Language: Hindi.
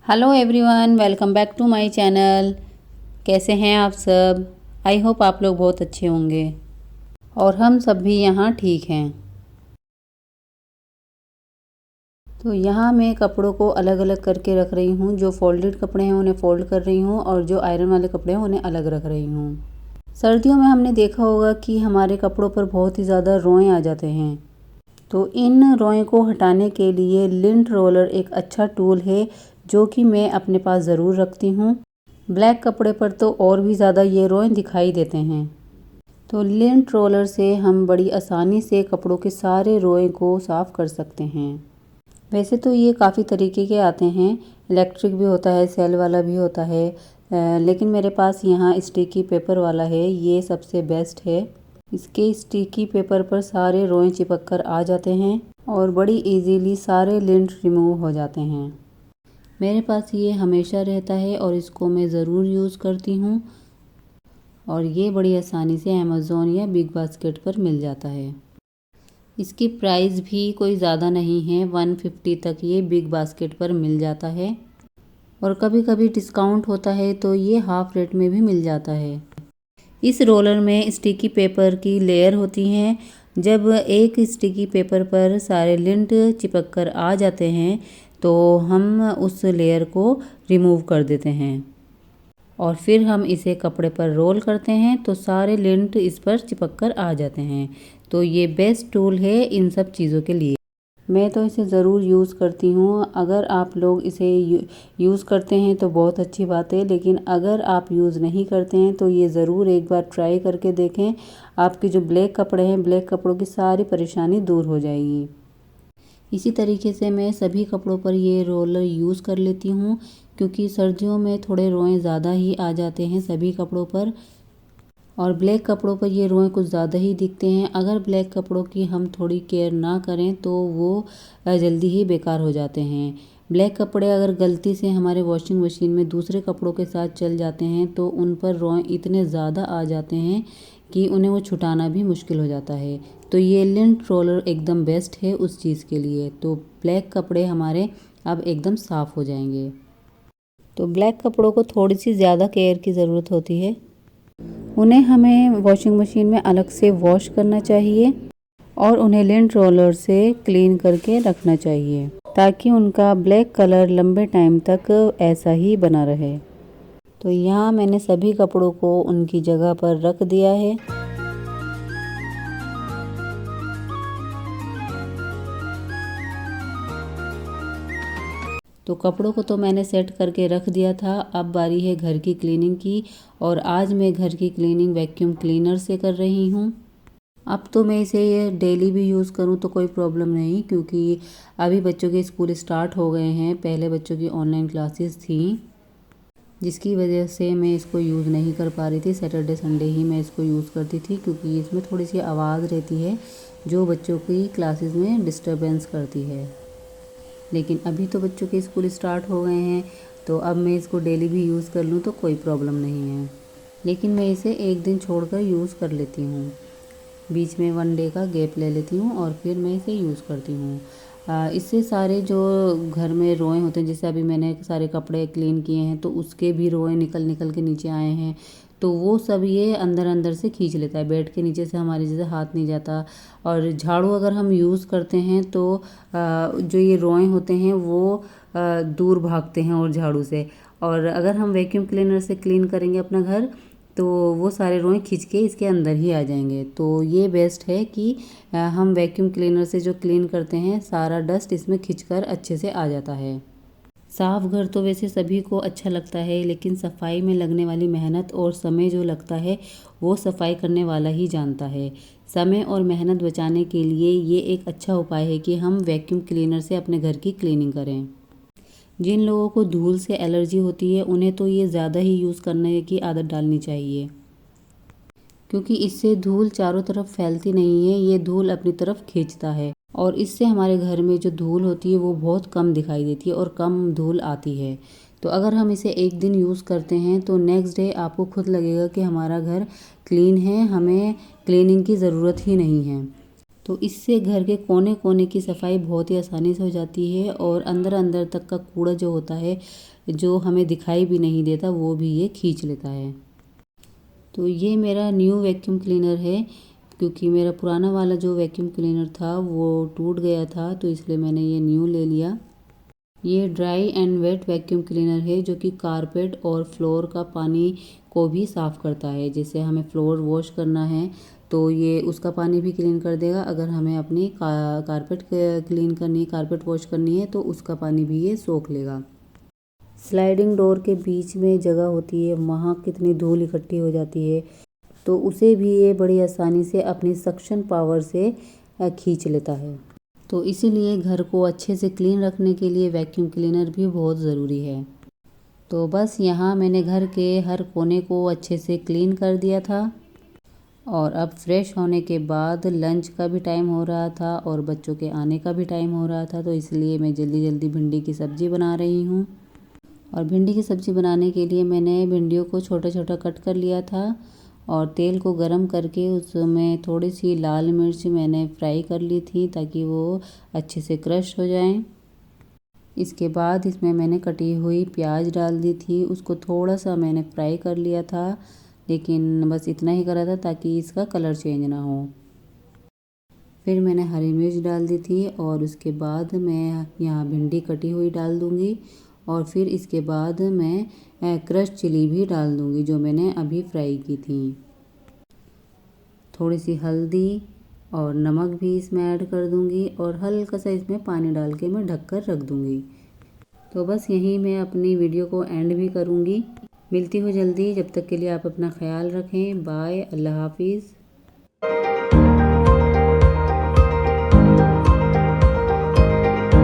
Hello everyone, welcome back to my channel. कैसे हैं आप सब? आई होप आप लोग बहुत अच्छे होंगे और हम सब भी यहाँ ठीक हैं। तो यहाँ मैं कपड़ों को अलग अलग करके रख रही हूँ। जो फोल्डेड कपड़े हैं उन्हें फोल्ड कर रही हूँ और जो आयरन वाले कपड़े हैं उन्हें अलग रख रही हूँ। सर्दियों में हमने देखा होगा कि हमारे कपड़ों पर बहुत ही ज़्यादा रोएँ आ जाते हैं। तो इन रोएँ को हटाने के लिए लिंट रोलर एक अच्छा टूल है जो कि मैं अपने पास ज़रूर रखती हूँ। ब्लैक कपड़े पर तो और भी ज़्यादा ये रोएँ दिखाई देते हैं। तो लिंट रोलर से हम बड़ी आसानी से कपड़ों के सारे रोएँ को साफ़ कर सकते हैं। वैसे तो ये काफ़ी तरीके के आते हैं, इलेक्ट्रिक भी होता है, सेल वाला भी होता है, लेकिन मेरे पास यहाँ स्टिकी पेपर वाला है। ये सबसे बेस्ट है। इसके स्टिकी पेपर पर सारे रोएँ चिपक कर आ जाते हैं और बड़ी इजीली सारे लिंट रिमूव हो जाते हैं। मेरे पास ये हमेशा रहता है और इसको मैं ज़रूर यूज़ करती हूँ और ये बड़ी आसानी से अमेज़ॉन या बिग बास्केट पर मिल जाता है। इसकी प्राइस भी कोई ज़्यादा नहीं है, 150 तक ये बिग बास्केट पर मिल जाता है और कभी कभी डिस्काउंट होता है तो ये हाफ रेट में भी मिल जाता है। इस रोलर में स्टिकी पेपर की लेयर होती हैं। जब एक स्टिकी पेपर पर सारे लिंट चिपक कर आ जाते हैं तो हम उस लेयर को रिमूव कर देते हैं और फिर हम इसे कपड़े पर रोल करते हैं तो सारे लिंट इस पर चिपक कर आ जाते हैं। तो ये बेस्ट टूल है इन सब चीज़ों के लिए। मैं तो इसे ज़रूर यूज़ करती हूँ। अगर आप लोग इसे यूज़ करते हैं तो बहुत अच्छी बात है, लेकिन अगर आप यूज़ नहीं करते हैं तो ये ज़रूर एक बार ट्राई करके देखें। आपके जो ब्लैक कपड़े हैं, ब्लैक कपड़ों की सारी परेशानी दूर हो जाएगी। इसी तरीके से मैं सभी कपड़ों पर ये रोलर यूज़ कर लेती हूँ, क्योंकि सर्दियों में थोड़े रोएँ ज़्यादा ही आ जाते हैं सभी कपड़ों पर और ब्लैक कपड़ों पर ये रोएँ कुछ ज़्यादा ही दिखते हैं। अगर ब्लैक कपड़ों की हम थोड़ी केयर ना करें तो वो जल्दी ही बेकार हो जाते हैं। ब्लैक कपड़े अगर गलती से हमारे वॉशिंग मशीन में दूसरे कपड़ों के साथ चल जाते हैं तो उन पर रोएँ इतने ज़्यादा आ जाते हैं कि उन्हें वो छुटाना भी मुश्किल हो जाता है। तो ये लिंट रोलर एकदम बेस्ट है उस चीज़ के लिए। तो ब्लैक कपड़े हमारे अब एकदम साफ़ हो जाएंगे। तो ब्लैक कपड़ों को थोड़ी सी ज़्यादा केयर की ज़रूरत होती है। उन्हें हमें वॉशिंग मशीन में अलग से वॉश करना चाहिए और उन्हें लिंट रोलर से क्लीन करके रखना चाहिए ताकि उनका ब्लैक कलर लंबे टाइम तक ऐसा ही बना रहे। तो यहाँ मैंने सभी कपड़ों को उनकी जगह पर रख दिया है। तो कपड़ों को तो मैंने सेट करके रख दिया था। अब बारी है घर की क्लीनिंग की और आज मैं घर की क्लीनिंग वैक्यूम क्लीनर से कर रही हूँ। अब तो मैं इसे ये डेली भी यूज़ करूँ तो कोई प्रॉब्लम नहीं, क्योंकि अभी बच्चों के स्कूल स्टार्ट हो गए हैं। पहले बच्चों की ऑनलाइन क्लासेस थी जिसकी वजह से मैं इसको यूज़ नहीं कर पा रही थी। सैटरडे संडे ही मैं इसको यूज़ करती थी, क्योंकि इसमें थोड़ी सी आवाज़ रहती है जो बच्चों की क्लासेस में डिस्टर्बेंस करती है। लेकिन अभी तो बच्चों के स्कूल स्टार्ट हो गए हैं तो अब मैं इसको डेली भी यूज़ कर लूँ तो कोई प्रॉब्लम नहीं है। लेकिन मैं इसे एक दिन छोड़कर यूज़ कर लेती हूँ, बीच में 1 डे का गैप ले लेती हूँ और फिर मैं इसे यूज़ करती हूँ। इससे सारे जो घर में रोएँ होते हैं, जैसे अभी मैंने सारे कपड़े क्लीन किए हैं तो उसके भी रोएँ निकल निकल के नीचे आए हैं, तो वो सब ये अंदर अंदर से खींच लेता है। बेड के नीचे से हमारे जैसे हाथ नहीं जाता। और झाड़ू अगर हम यूज़ करते हैं तो जो ये रोएँ होते हैं वो दूर भागते हैं और झाड़ू से। और अगर हम वैक्यूम क्लीनर से क्लीन करेंगे अपना घर तो वो सारे रोएँ खींच के इसके अंदर ही आ जाएंगे। तो ये बेस्ट है कि हम वैक्यूम क्लीनर से जो क्लीन करते हैं सारा डस्ट इसमें खिंचकर अच्छे से आ जाता है। साफ़ घर तो वैसे सभी को अच्छा लगता है, लेकिन सफाई में लगने वाली मेहनत और समय जो लगता है वो सफाई करने वाला ही जानता है। समय और मेहनत बचाने के लिए ये एक अच्छा उपाय है कि हम वैक्यूम क्लीनर से अपने घर की क्लीनिंग करें। जिन लोगों को धूल से एलर्जी होती है उन्हें तो ये ज़्यादा ही यूज़ करने की आदत डालनी चाहिए, क्योंकि इससे धूल चारों तरफ फैलती नहीं है, ये धूल अपनी तरफ खींचता है और इससे हमारे घर में जो धूल होती है वो बहुत कम दिखाई देती है और कम धूल आती है। तो अगर हम इसे एक दिन यूज़ करते हैं तो नेक्स्ट डे आपको खुद लगेगा कि हमारा घर क्लीन है, हमें क्लीनिंग की ज़रूरत ही नहीं है। तो इससे घर के कोने कोने की सफाई बहुत ही आसानी से हो जाती है और अंदर अंदर तक का कूड़ा जो होता है, जो हमें दिखाई भी नहीं देता, वो भी ये खींच लेता है। तो ये मेरा न्यू वैक्यूम क्लीनर है, क्योंकि मेरा पुराना वाला जो वैक्यूम क्लीनर था वो टूट गया था, तो इसलिए मैंने ये न्यू ले लिया। ये dry and wet vacuum cleaner है जो कि कारपेट और फ्लोर का पानी को भी साफ़ करता है। जैसे हमें फ्लोर वॉश करना है तो ये उसका पानी भी क्लीन कर देगा। अगर हमें अपनी कारपेट क्लीन करनी है, कारपेट वॉश करनी है, तो उसका पानी भी ये सोख लेगा। स्लाइडिंग डोर के बीच में जगह होती है, वहाँ कितनी धूल इकट्ठी हो जाती है, तो उसे भी ये बड़ी आसानी से अपनी सक्शन पावर से खींच लेता है। तो इसीलिए घर को अच्छे से क्लीन रखने के लिए वैक्यूम क्लीनर भी बहुत ज़रूरी है। तो बस यहाँ मैंने घर के हर कोने को अच्छे से क्लीन कर दिया था और अब फ्रेश होने के बाद लंच का भी टाइम हो रहा था और बच्चों के आने का भी टाइम हो रहा था, तो इसलिए मैं जल्दी जल्दी भिंडी की सब्ज़ी बना रही हूँ। और भिंडी की सब्ज़ी बनाने के लिए मैंने भिंडियों को छोटा छोटा कट कर लिया था और तेल को गरम करके उसमें थोड़ी सी लाल मिर्च मैंने फ्राई कर ली थी ताकि वो अच्छे से क्रश हो जाएं। इसके बाद इसमें मैंने कटी हुई प्याज डाल दी थी, उसको थोड़ा सा मैंने फ्राई कर लिया था, लेकिन बस इतना ही करा था ताकि इसका कलर चेंज ना हो। फिर मैंने हरी मिर्च डाल दी थी और उसके बाद मैं यहाँ भिंडी कटी हुई डाल दूँगी और फिर इसके बाद मैं क्रश चिली भी डाल दूँगी जो मैंने अभी फ्राई की थी। थोड़ी सी हल्दी और नमक भी इसमें ऐड कर दूँगी और हल्का सा इसमें पानी डाल के मैं ढककर रख दूँगी। तो बस यहीं मैं अपनी वीडियो को एंड भी करूँगी। मिलती हूँ जल्दी, जब तक के लिए आप अपना ख्याल रखें। बाय, अल्लाह हाफिज़।